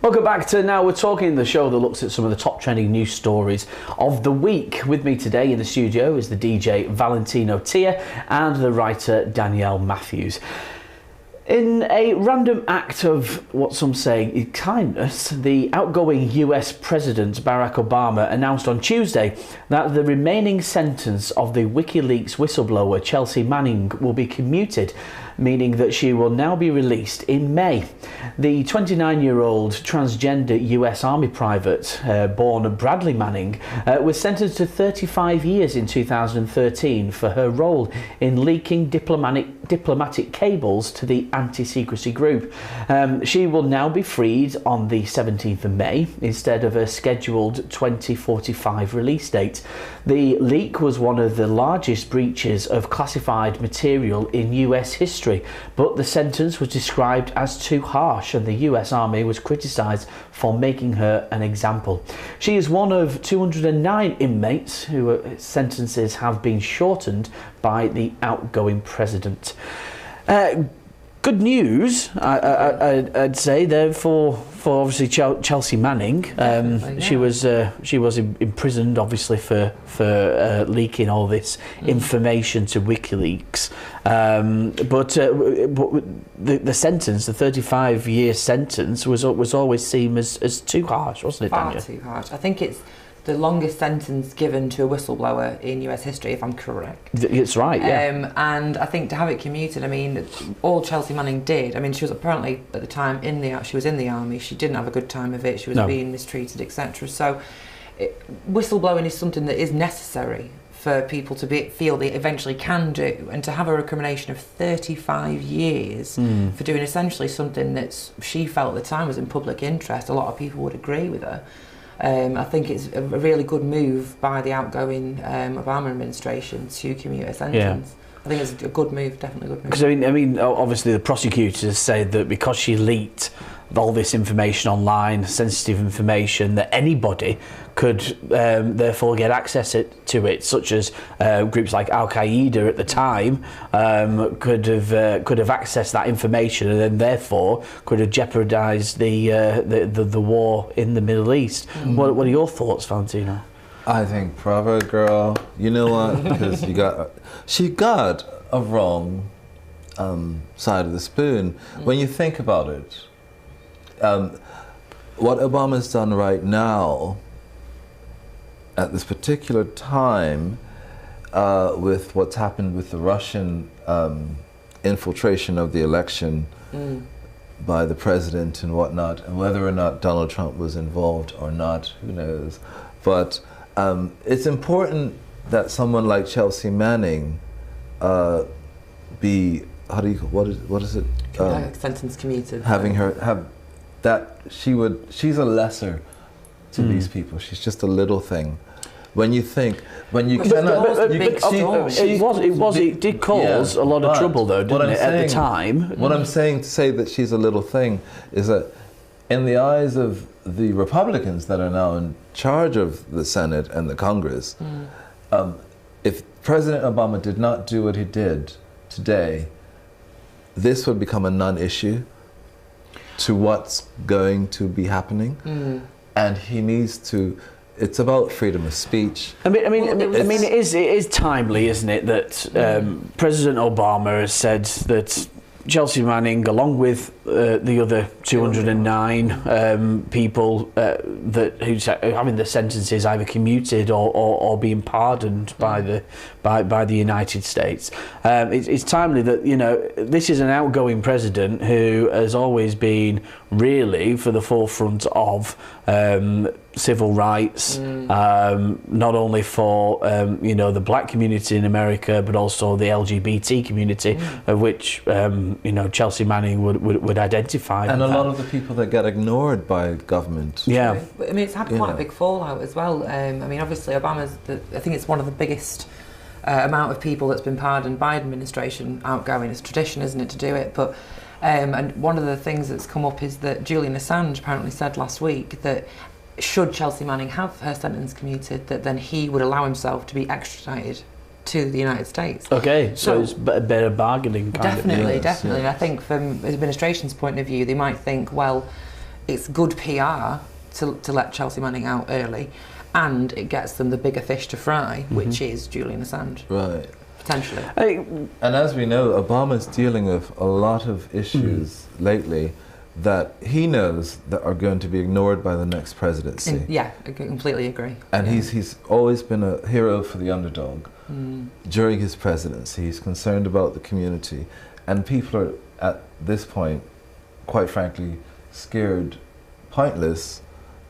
Welcome back to Now We're Talking, the show that looks at some of the top trending news stories of the week. With me today in the studio is the DJ Valentino Tia and the writer Danielle Matthews. In a random act of what some say is kindness, the outgoing US President Barack Obama announced on Tuesday that the remaining sentence of the WikiLeaks whistleblower Chelsea Manning will be commuted, meaning that she will now be released in May. The 29-year-old transgender US Army private, born Bradley Manning, was sentenced to 35 years in 2013 for her role in leaking diplomatic cables to the anti-secrecy group. She will now be freed on the 17th of May instead of a scheduled 2045 release date. The leak was one of the largest breaches of classified material in US history, but the sentence was described as too harsh and the US Army was criticised for making her an example. She is one of 209 inmates whose sentences have been shortened by the outgoing president. Good news, I'd say, there for obviously Chelsea Manning. Yeah. She was imprisoned obviously for leaking all this information to WikiLeaks. But the sentence, the 35-year sentence, was always seen as too harsh, wasn't it, Daniel? Far too harsh. I think it's the longest sentence given to a whistleblower in US history, if I'm correct. It's right, yeah. And I think to have it commuted, I mean, all Chelsea Manning did, I mean, she was apparently at the time she was in the army, she didn't have a good time of it, she was being mistreated, etc. So whistleblowing is something that is necessary for people to feel they eventually can do, and to have a recrimination of 35 years for doing essentially something that she felt at the time was in public interest. A lot of people would agree with her. I think it's a really good move by the outgoing Obama administration to commute a sentence. Yeah. I think it's a good move, definitely a good move. Because I mean, obviously the prosecutors said that because she leaked all this information online, sensitive information, that anybody could therefore get access to it, such as groups like Al Qaeda at the time could have accessed that information, and then therefore could have jeopardised the war in the Middle East. What are your thoughts, Valentino? I think bravo, girl. You know what? Because she got a wrong side of the spoon. When you think about it, what Obama's done right now, at this particular time, with what's happened with the Russian infiltration of the election by the president and whatnot, and whether or not Donald Trump was involved or not, who knows. But it's important that someone like Chelsea Manning be, what is it? Sentence commuted. Having her have that she's a lesser to these people. She's just a little thing. When you think, when you cannot, it did cause a lot of trouble though, didn't it, at the time? What I'm saying to say that she's a little thing is that in the eyes of the Republicans that are now in charge of the Senate and the Congress, if President Obama did not do what he did today, this would become a non-issue to what's going to be happening, and he needs to. It's about freedom of speech. I mean, it is timely, isn't it, that President Obama has said that Chelsea Manning, along with the other 209 people who's having their sentences either commuted or being pardoned by the United States. It's timely that, you know, this is an outgoing president who has always been really for the forefront of civil rights, not only for the black community in America, but also the LGBT community, of which Chelsea Manning would identify. And a lot of the people that get ignored by government. Yeah. But, I mean, it's had quite a big fallout as well. I mean, obviously, Obama's, I think it's one of the biggest amount of people that's been pardoned by administration outgoing. It's tradition, isn't it, to do it? But and one of the things that's come up is that Julian Assange apparently said last week that should Chelsea Manning have her sentence commuted, that then he would allow himself to be extradited to the United States. Okay, so it's a better bargaining kind definitely, of. Definitely. I think from the administration's point of view, they might think, well, it's good PR to let Chelsea Manning out early, and it gets them the bigger fish to fry, which is Julian Assange. Right. Potentially. And as we know, Obama's dealing with a lot of issues lately that he knows that are going to be ignored by the next presidency. Yeah, I completely agree. And he's always been a hero for the underdog. During his presidency, he's concerned about the community, and people are at this point, quite frankly, scared, pointless,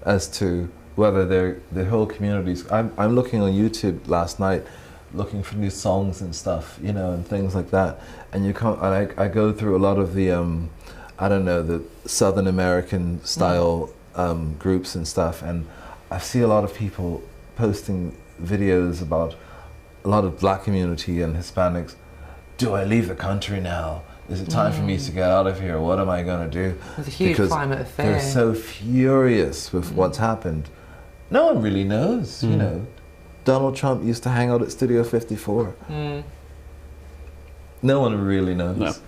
as to whether the whole communities. I'm looking on YouTube last night, looking for new songs and stuff, you know, and things like that. And you can't. I go through a lot of the, I don't know, the Southern American style groups and stuff, and I see a lot of people posting videos about a lot of black community and Hispanics. Do I leave the country now? Is it time for me to get out of here? What am I going to do? There's a huge climate of fear. They're so furious with what's happened. No one really knows, you know. Donald Trump used to hang out at Studio 54. No one really knows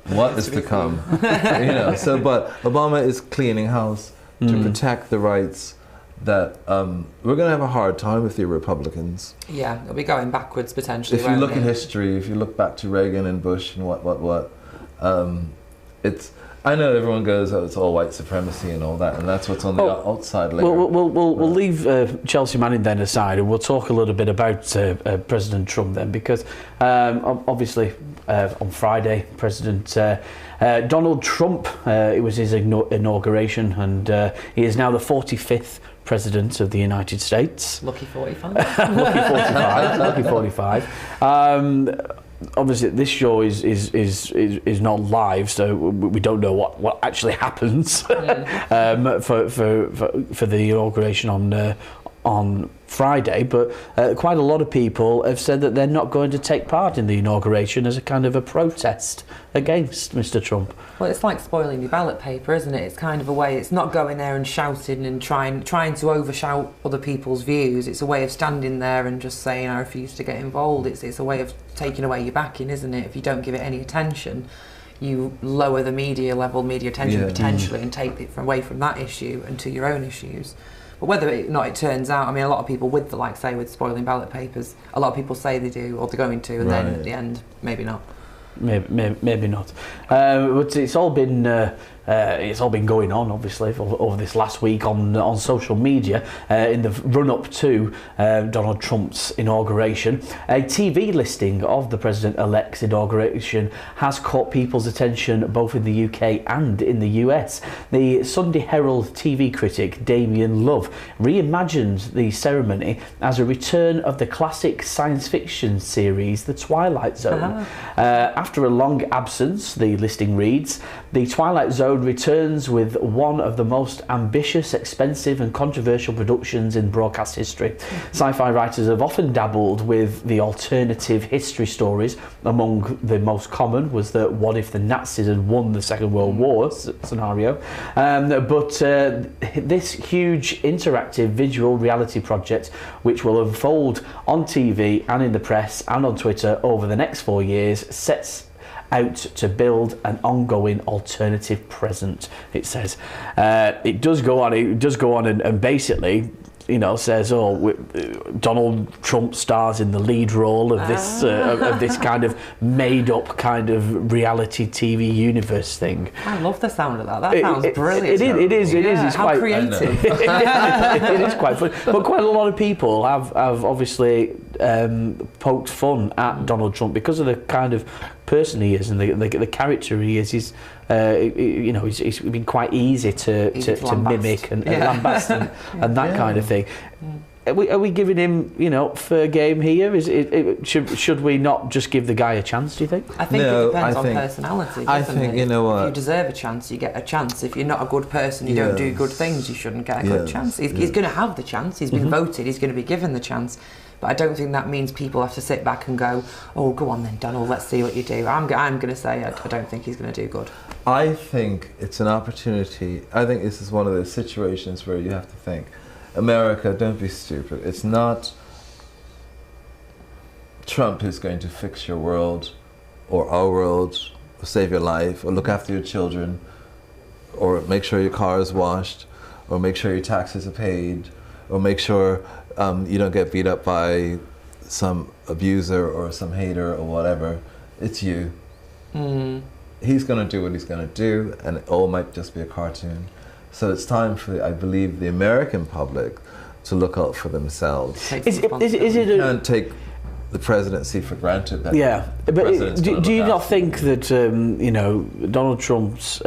what is to come. You know. So, but Obama is cleaning house to protect the rights that we're going to have a hard time with the Republicans. Yeah, it'll be going backwards potentially. If you look at history, if you look back to Reagan and Bush and what, it's. I know everyone goes, oh, it's all white supremacy and all that, and that's what's on the outside later. We'll leave Chelsea Manning then aside, and we'll talk a little bit about President Trump then, because obviously on Friday, President Donald Trump, it was his inauguration, and he is now the 45th President of the United States. Lucky 45. Lucky 45. Obviously, this show is not live, so we don't know what actually happens for the inauguration on Friday. But quite a lot of people have said that they're not going to take part in the inauguration as a kind of a protest against Mr. Trump. Well, it's like spoiling your ballot paper, isn't it? It's kind of a way. It's not going there and shouting and trying to overshout other people's views. It's a way of standing there and just saying, I refuse to get involved. It's a way of taking away your backing, isn't it? If you don't give it any attention, you lower the media attention potentially and take it away from that issue and to your own issues. But whether or not it turns out, I mean, a lot of people with the, like, say, with spoiling ballot papers, a lot of people say they do or they're going to, and then at the end, maybe not. Maybe not. But it's all been going on, obviously, over this last week on social media in the run-up to Donald Trump's inauguration. A TV listing of the President-elect's inauguration has caught people's attention both in the UK and in the US. The Sunday Herald TV critic Damien Love reimagined the ceremony as a return of the classic science fiction series The Twilight Zone. After a long absence, the listing reads, The Twilight Zone returns with one of the most ambitious, expensive and controversial productions in broadcast history. Sci-fi writers have often dabbled with the alternative history stories. Among the most common was the what if the Nazis had won the Second World War scenario. But this huge interactive visual reality project, which will unfold on TV and in the press and on Twitter over the next 4 years, sets out to build an ongoing alternative present, it says. It does go on and basically, you know, says, Donald Trump stars in the lead role of this kind of made-up kind of reality TV universe thing. I love the sound of that. That sounds brilliant. It is. It's how quite creative. It is quite fun. But quite a lot of people have obviously poked fun at Donald Trump because of the kind of person he is and the character he is. He's been quite easy to mimic and lambast and that kind of thing. Are we giving him, fair game here? Should we not just give the guy a chance, do you think? I think it depends on personality, doesn't it? You know what? If you deserve a chance, you get a chance. If you're not a good person, you don't do good things, you shouldn't get a good chance. He's going to have the chance. He's been voted. He's going to be given the chance. But I don't think that means people have to sit back and go, oh, go on then, Donald, let's see what you do. I'm going to say I don't think he's going to do good. I think it's an opportunity. I think this is one of those situations where you have to think, America, don't be stupid. It's not Trump who's going to fix your world or our world or save your life or look after your children. or make sure your car is washed, or make sure your taxes are paid, or make sure you don't get beat up by some abuser or some hater or whatever. It's you. He's going to do what he's going to do, and it all might just be a cartoon. So it's time for, I believe, the American public to look out for themselves. Is it you can't take the presidency for granted. That yeah, but do you not think that you know, Donald Trump's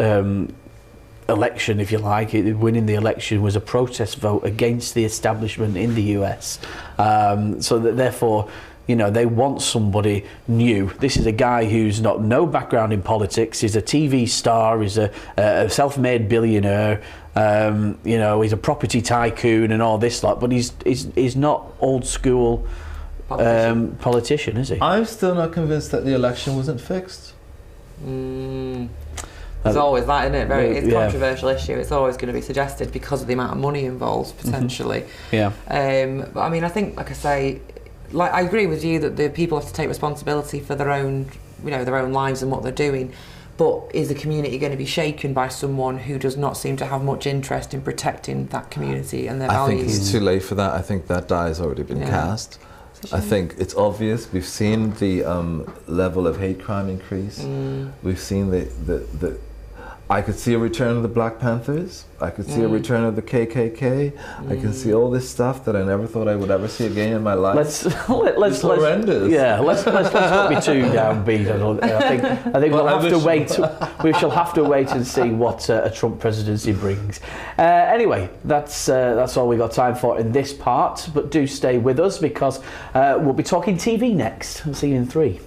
election, if you like, winning the election was a protest vote against the establishment in the US, so that therefore, you know, they want somebody new. This is a guy who's got no background in politics. He's a TV star. He's a self-made billionaire. You know, he's a property tycoon and all this lot. But he's not old school politician, is he? I'm still not convinced that the election wasn't fixed. There's always that, isn't it? It's a controversial issue. It's always going to be suggested because of the amount of money involved, potentially. Yeah. But I mean, I think, like I say, like I agree with you that the people have to take responsibility for their own, you know, their own lives and what they're doing. But is the community going to be shaken by someone who does not seem to have much interest in protecting that community and their values? I think it's too late for that. I think that die has already been cast. I think it's obvious. We've seen the level of hate crime increase. We've seen the I could see a return of the Black Panthers. I could see a return of the KKK. I can see all this stuff that I never thought I would ever see again in my life. Let's horrendous. Yeah, let's not be too downbeat. I think we'll have to wait. We shall have to wait and see what a Trump presidency brings. Anyway, that's all we got time for in this part. But do stay with us because we'll be talking TV next. I'll see you in 3.